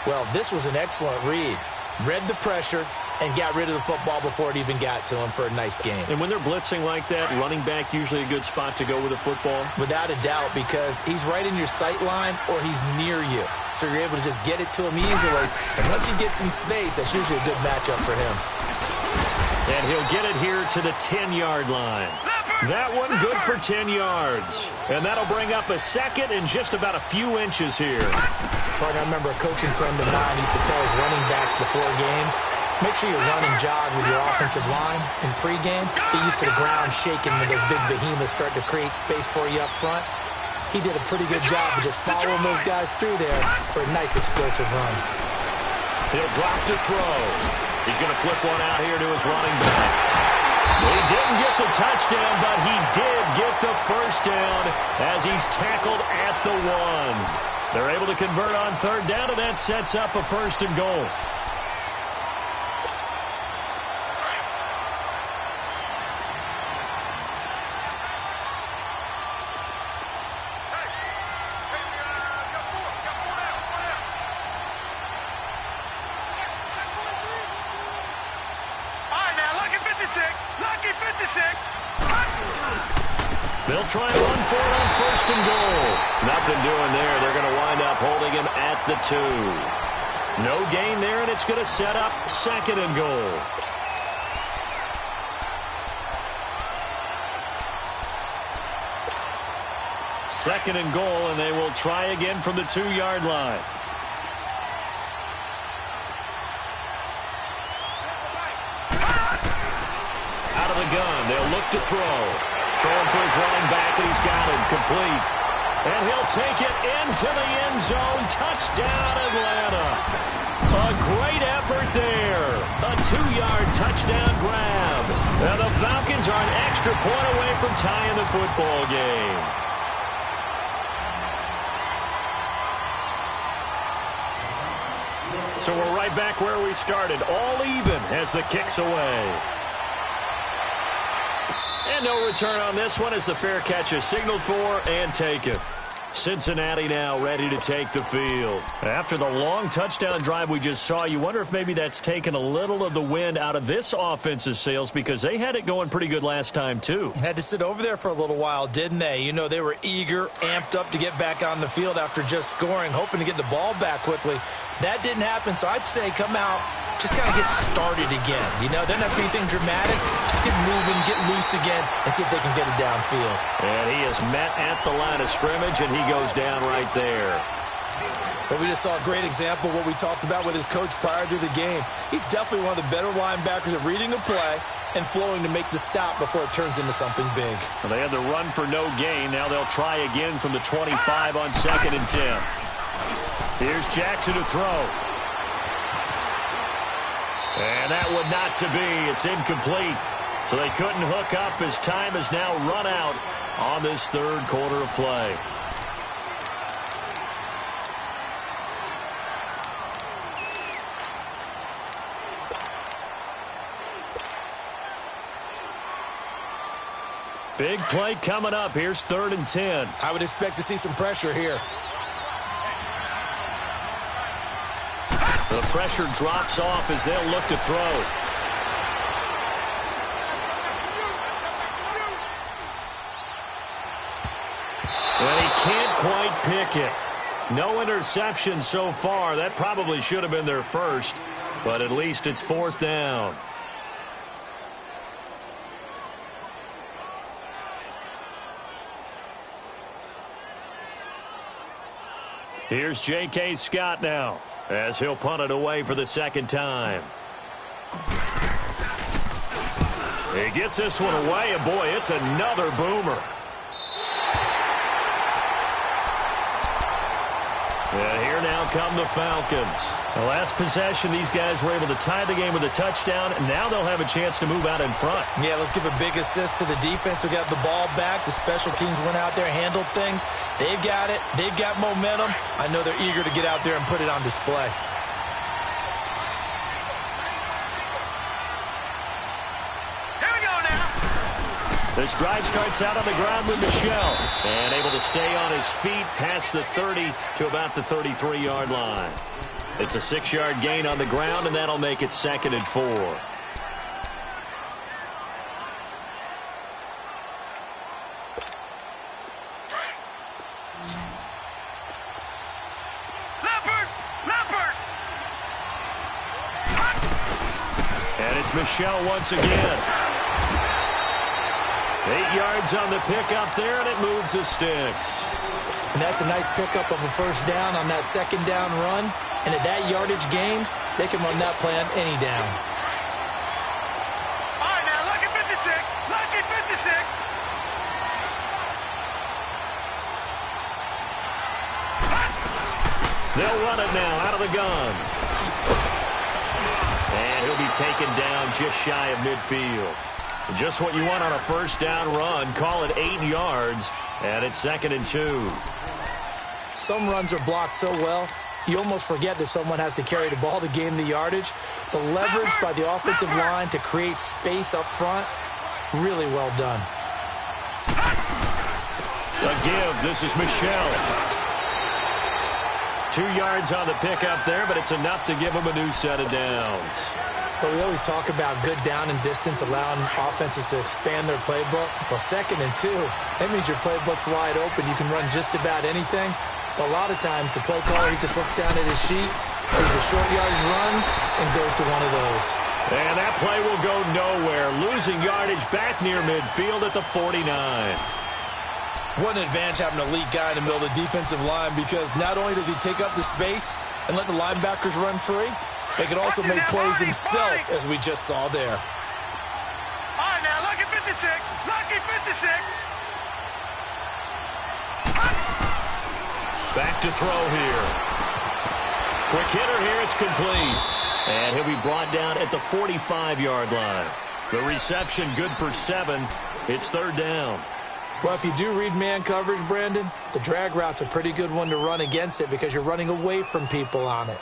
Well, this was an excellent read. Read the pressure and got rid of the football before it even got to him for a nice game. And when they're blitzing like that, running back usually a good spot to go with the football? Without a doubt, because he's right in your sight line or he's near you. So you're able to just get it to him easily. And once he gets in space, that's usually a good matchup for him. And he'll get it here to the 10-yard line. That one good for 10 yards. And that'll bring up a second and just about a few inches here. Partner, I remember a coaching friend of mine used to tell his running backs before games, make sure you run and jog with your offensive line in pregame. Get used to the ground shaking when those big behemoths start to create space for you up front. He did a pretty good job of just following those guys through there for a nice explosive run. He'll drop to throw. He's going to flip one out here to his running back. He didn't get the touchdown, but he did get the first down as he's tackled at the 1. They're able to convert on 3rd down, and that sets up a 1st and goal. Lucky 56. They'll try and run for it on 1st and goal. Nothing doing there. They're going to wind up holding him at the 2. No gain there, and it's going to set up 2nd and goal. Second and goal, and they will try again from the 2-yard line. Out of the gun, they'll look to throw. Throwing for his running back, and he's got him complete. And he'll take it into the end zone. Touchdown, Atlanta. A great effort there. A 2-yard touchdown grab. And the Falcons are an extra point away from tying the football game. So we're right back where we started, all even as the kick's away. And no return on this one as the fair catch is signaled for and taken. Cincinnati now ready to take the field. After the long touchdown drive we just saw, you wonder if maybe that's taken a little of the wind out of this offense's sails, because they had it going pretty good last time too. Had to sit over there for a little while, didn't they? You know, they were eager, amped up to get back on the field after just scoring, hoping to get the ball back quickly. That didn't happen, so I'd say come out, just kind of get started again. You know, doesn't have to be anything dramatic. Just get moving, get loose again, and see if they can get it downfield. And he is met at the line of scrimmage, and he goes down right there. But we just saw a great example of what we talked about with his coach prior to the game. He's definitely one of the better linebackers at reading a play and flowing to make the stop before it turns into something big. Well, they had the run for no gain. Now they'll try again from the 25 on 2nd and 10. Here's Jackson to throw. And that would not to be. It's incomplete. So they couldn't hook up as time has now run out on this third quarter of play. Big play coming up. Here's 3rd and 10. I would expect to see some pressure here. The pressure drops off as they'll look to throw. And he can't quite pick it. No interception so far. That probably should have been their first, but at least it's 4th down. Here's J.K. Scott now, as he'll punt it away for the 2nd time. He gets this one away, and boy, it's another boomer. And here now come the Falcons. The last possession, these guys were able to tie the game with a touchdown, and now they'll have a chance to move out in front. Yeah, let's give a big assist to the defense who got the ball back. The special teams went out there, handled things. They've got it. They've got momentum. I know they're eager to get out there and put it on display. This drive starts out on the ground with Michel. And able to stay on his feet past the 30 to about the 33-yard line. It's a 6-yard gain on the ground, and that'll make it 2nd and 4. And it's Michel once again. 8 yards on the pickup there, and it moves the sticks. And that's a nice pickup of a 1st down on that 2nd down run. And at that yardage gained, they can run that play on any down. All right, now, lucky 56. Lucky 56. They'll run it now out of the gun. And he'll be taken down just shy of midfield. Just what you want on a 1st down run. Call it 8 yards, and it's 2nd and 2. Some runs are blocked so well, you almost forget that someone has to carry the ball to gain the yardage. The leverage by the offensive line to create space up front, really well done. The give, this is Michel. 2 yards on the pickup there, but it's enough to give him a new set of downs. But we always talk about good down and distance, allowing offenses to expand their playbook. Well, 2nd and 2, that means your playbook's wide open. You can run just about anything. But a lot of times, the play caller, he just looks down at his sheet, sees the short yardage runs, and goes to one of those. And that play will go nowhere, losing yardage back near midfield at the 49. What an advantage having an elite guy in the middle of the defensive line, because not only does he take up the space and let the linebackers run free, he can also make plays himself, as we just saw there. All right, now, lucky 56. Lucky 56. Back to throw here. Quick hitter here, it's complete. And he'll be brought down at the 45-yard line. The reception good for 7. It's 3rd down. Well, if you do read man coverage, Brandon, the drag route's a pretty good one to run against it because you're running away from people on it.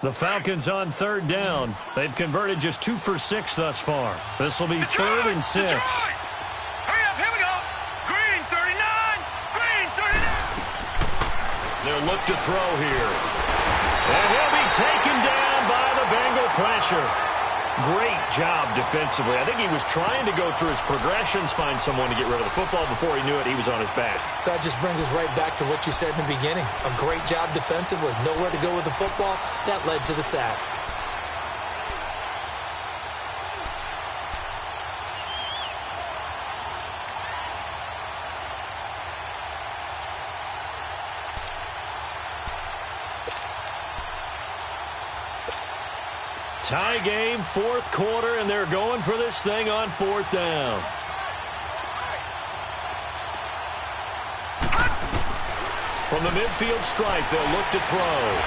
The Falcons on third down. They've converted just 2 for 6 thus far. This will be third and 6. Hurry up, here we go. Green 39, green 39. They'll look to throw here. And he'll be taken down by the Bengal pressure. Great job defensively. I think he was trying to go through his progressions, find someone to get rid of the football. Before he knew it, he was on his back. So that just brings us right back to what you said in the beginning. A great job defensively. Nowhere to go with the football. That led to the sack. Tie game, fourth quarter, and they're going for this thing on fourth down. From the midfield stripe, they'll look to throw.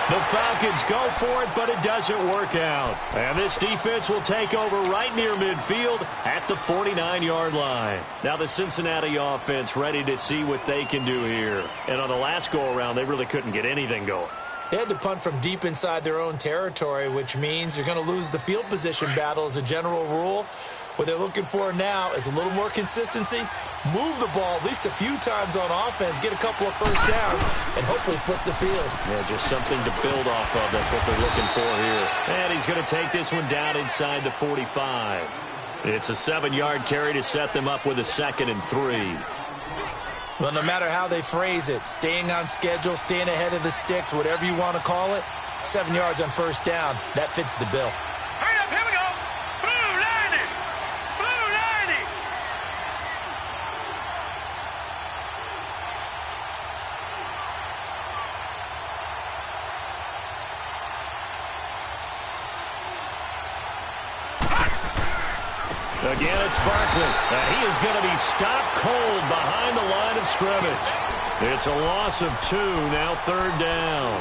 The Falcons go for it, but it doesn't work out. And this defense will take over right near midfield at the 49-yard line. Now the Cincinnati offense ready to see what they can do here. And on the last go-around, they really couldn't get anything going. They had to punt from deep inside their own territory, which means you're going to lose the field position battle as a general rule. What they're looking for now is a little more consistency, move the ball at least a few times on offense, get a couple of first downs, and hopefully flip the field. Yeah, just something to build off of. That's what they're looking for here. And he's going to take this one down inside the 45. It's a 7-yard carry to set them up with a 2nd and 3. Well, no matter how they phrase it, staying on schedule, staying ahead of the sticks, whatever you want to call it, 7 yards on first down, that fits the bill. Hurry up, here we go. Blue 90. Blue 90. Again, it's Barkley. He is going to be stopped cold behind the line of scrimmage. It's a loss of 2, now third down.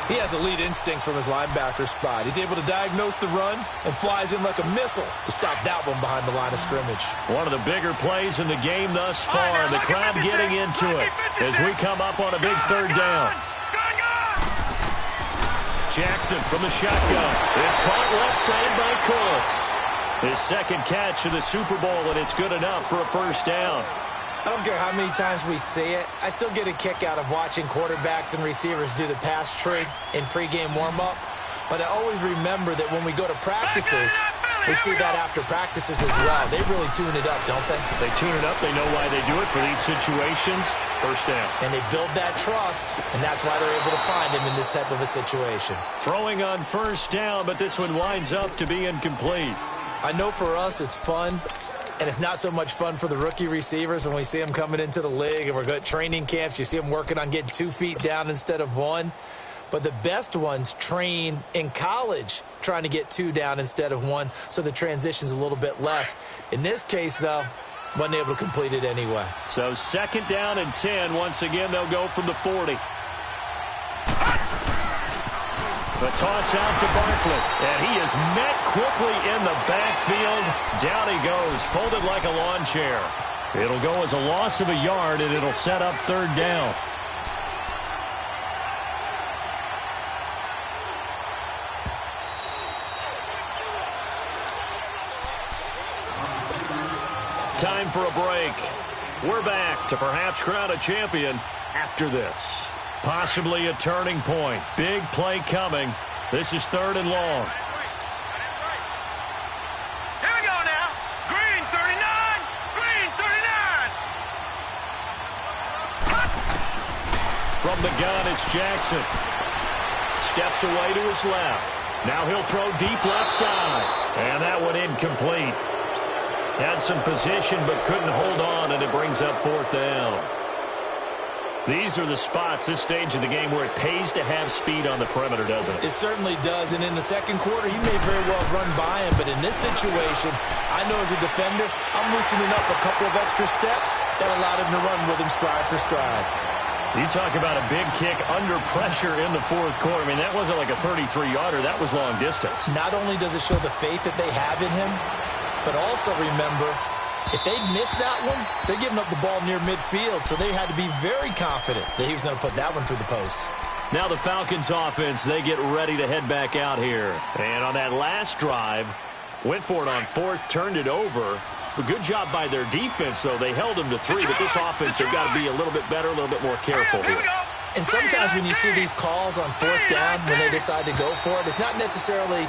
He has elite instincts from his linebacker spot. He's able to diagnose the run and flies in like a missile to stop that one behind the line of scrimmage. One of the bigger plays in the game thus far, and the crowd getting into it as we come up on a big third down. Jackson from the shotgun. It's caught left side by Cooks. His second catch of the Super Bowl, and it's good enough for a first down. I don't care how many times we see it. I still get a kick out of watching quarterbacks and receivers do the pass tree in pregame warm-up. But I always remember that when we go to practices, we see that after practices as well. They really tune it up, don't they? They tune it up. They know why they do it for these situations. First down. And they build that trust, and that's why they're able to find him in this type of a situation. Throwing on first down, but this one winds up to be incomplete. I know for us it's fun, and it's not so much fun for the rookie receivers when we see them coming into the league and we're going to training camps. You see them working on getting 2 feet down instead of 1. But the best ones train in college trying to get 2 down instead of 1, so the transition's a little bit less. In this case, though, wasn't able to complete it anyway. So 2nd down and 10. Once again, they'll go from the 40. The toss out to Barkley, and he is met quickly in the backfield. Down he goes, folded like a lawn chair. It'll go as a loss of a yard, and it'll set up third down. Time for a break. We're back to perhaps crown a champion after this. Possibly a turning point. Big play coming. This is 3rd and long. Here we go now. Green 39. Green 39. From the gun, it's Jackson. Steps away to his left. Now he'll throw deep left side. And that one incomplete. Had some position but couldn't hold on, and it brings up 4th down. These are the spots, this stage of the game, where it pays to have speed on the perimeter, doesn't it? It certainly does, and in the second quarter, he may very well run by him, but in this situation, I know as a defender, I'm loosening up a couple of extra steps that allowed him to run with him stride for stride. You talk about a big kick under pressure in the 4th quarter. I mean, that wasn't like a 33-yarder. That was long distance. Not only does it show the faith that they have in him, but also remember, if they miss that one, they're giving up the ball near midfield, so they had to be very confident that he was going to put that one through the post. Now the Falcons offense, they get ready to head back out here. And on that last drive, went for it on fourth, turned it over. A good job by their defense, though. They held them to 3, but this offense, they've got to be a little bit better, a little bit more careful here. And sometimes when you see these calls on fourth down, when they decide to go for it, it's not necessarily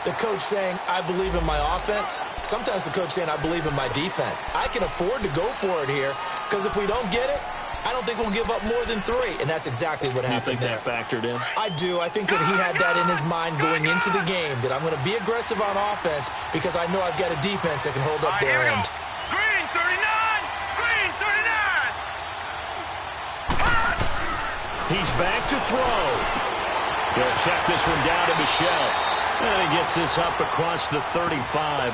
the coach saying, I believe in my offense. Sometimes the coach saying, I believe in my defense. I can afford to go for it here, because if we don't get it, I don't think we'll give up more than 3, and that's exactly what happened there. You think that factored in? I do. I think that he had that in his mind going into the game, that I'm going to be aggressive on offense because I know I've got a defense that can hold up their end. Green 39! Green 39! He's back to throw. He'll check this one down to Michel. And he gets this up across the 35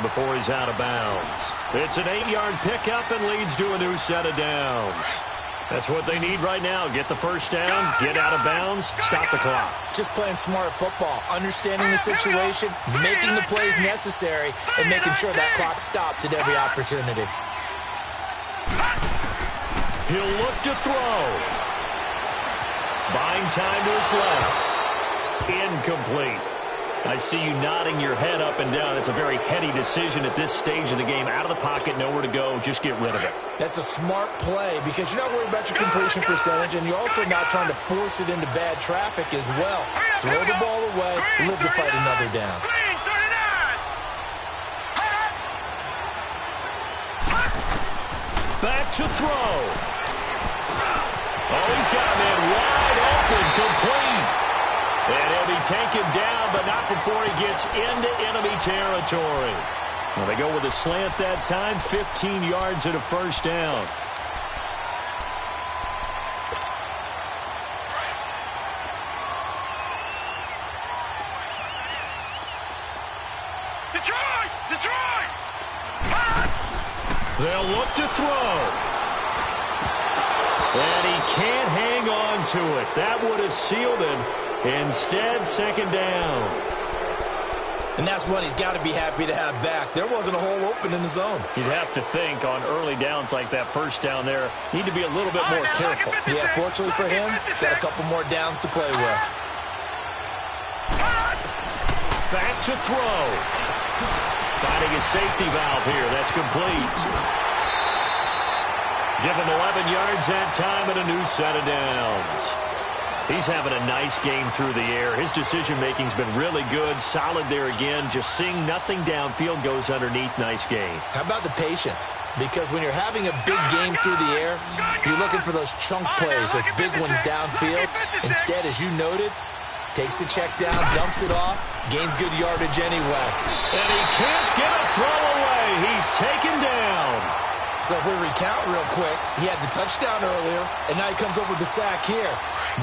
before he's out of bounds. It's an 8-yard pickup and leads to a new set of downs. That's what they need right now. Get the first down, get out of bounds, stop the clock. Just playing smart football, understanding the situation, making the plays necessary, and making sure that clock stops at every opportunity. He'll look to throw. Buying time to his left. Incomplete. I see you nodding your head up and down. It's a very heady decision at this stage of the game. Out of the pocket, nowhere to go. Just get rid of it. That's a smart play because you're not worried about your completion percentage, and you're also not trying to force it into bad traffic as well. Throw the ball away, live to fight another down. Back to throw. Oh, he's got a man wide open, complete. And he'll be taken down, but not before he gets into enemy territory. Well, they go with a slant that time, 15 yards and a first down. Detroit! Detroit! They'll look to throw. And he can't hang on to it. That would have sealed it. Instead, second down. And that's one he's got to be happy to have back. There wasn't a hole open in the zone. You'd have to think on early downs like that first down there, need to be a little bit more careful. Yeah, fortunately for him, got a couple more downs to play with. Back to throw. Finding a safety valve here. That's complete. Give him 11 yards that time and a new set of downs. He's having a nice game through the air. His decision-making's been really good. Solid there again. Just seeing nothing downfield, goes underneath. Nice game. How about the patience? Because when you're having a big game through the air, you're looking for those chunk plays, those big ones downfield. Instead, as you noted, takes the check down, dumps it off, gains good yardage anyway. And he can't get a throw away. He's taken down. So if we recount real quick, he had the touchdown earlier, and now he comes up with the sack here.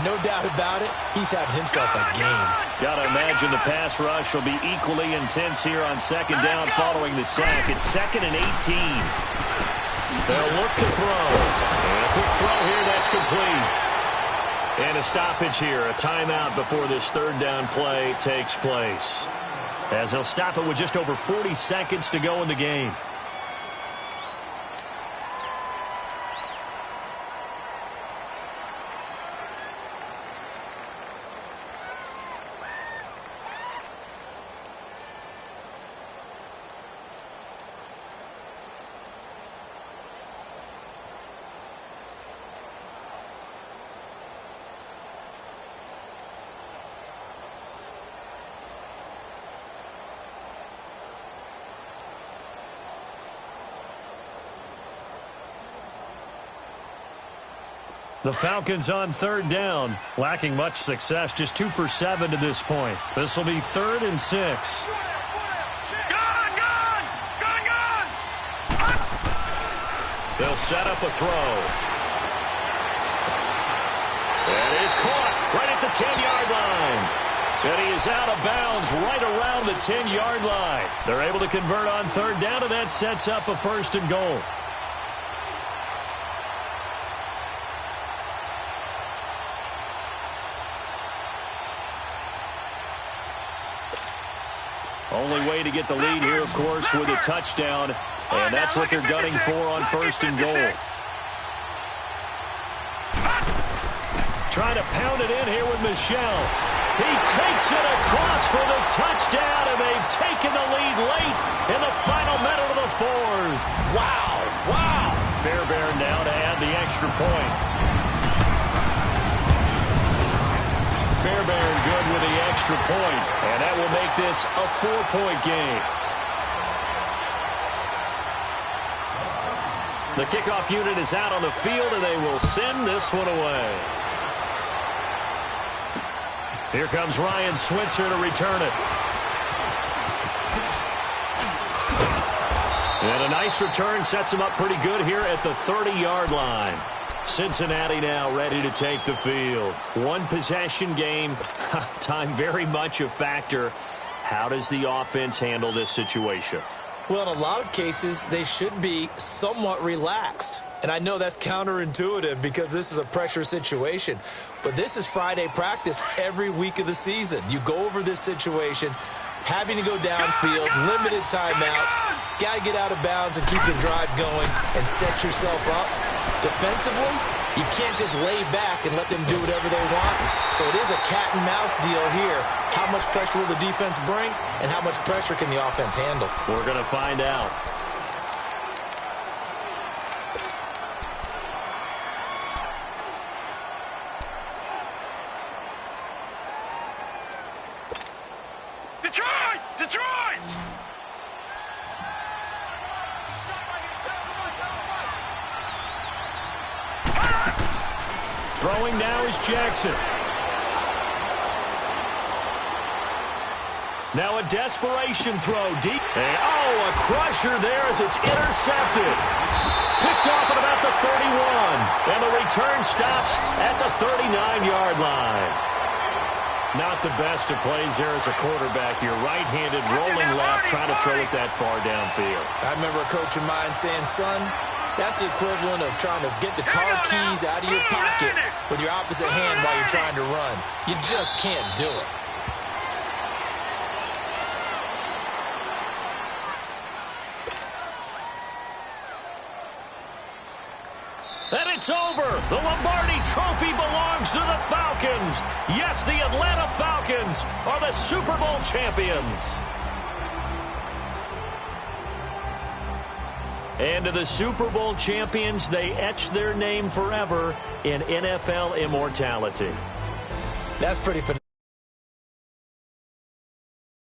No doubt about it, he's having himself a game. Got to imagine the pass rush will be equally intense here on second down following the sack. It's 2nd and 18. They'll look to throw. And a quick throw here, that's complete. And a stoppage here, a timeout before this third down play takes place. As he'll stop it with just over 40 seconds to go in the game. The Falcons on third down, lacking much success, just 2 for 7 to this point. This will be 3rd and 6. They'll set up a throw. That is caught right at the 10-yard line. And he is out of bounds right around the 10-yard line. They're able to convert on third down, and that sets up a 1st and goal. Only way to get the lead here, of course, with a touchdown. And that's what they're gunning for on 1st and goal. trying to pound it in here with Michel. He takes it across for the touchdown, and they've taken the lead late in the final minute of the fourth. Wow, wow. Fairbairn now to add the extra point. Fairbairn good with the extra point, and that will make this a 4-point game. The kickoff unit is out on the field, and they will send this one away. Here comes Ryan Switzer to return it. And a nice return sets him up pretty good here at the 30-yard line. Cincinnati now ready to take the field. One possession game. Time very much a factor. How does the offense handle this situation? Well, in a lot of cases, they should be somewhat relaxed. And I know that's counterintuitive because this is a pressure situation. But this is Friday practice every week of the season. You go over this situation, having to go downfield, limited timeouts, got to get out of bounds and keep the drive going and set yourself up. Defensively, you can't just lay back and let them do whatever they want. So it is a cat and mouse deal here. How much pressure will the defense bring, and how much pressure can the offense handle? We're going to find out. Detroit! Detroit! Throwing now is Jackson. Now a desperation throw deep. And, a crusher there as it's intercepted. Picked off at about the 31. And the return stops at the 39-yard line. Not the best of plays there as a quarterback. Your right-handed rolling left, trying to throw it that far downfield. I remember a coach of mine saying, son, that's the equivalent of trying to get the car keys out of your pocket with your opposite hand while you're trying to run. You just can't do it. And it's over. The Lombardi Trophy belongs to the Falcons. Yes, the Atlanta Falcons are the Super Bowl champions. And to the Super Bowl champions, they etch their name forever in NFL immortality. That's pretty phenomenal.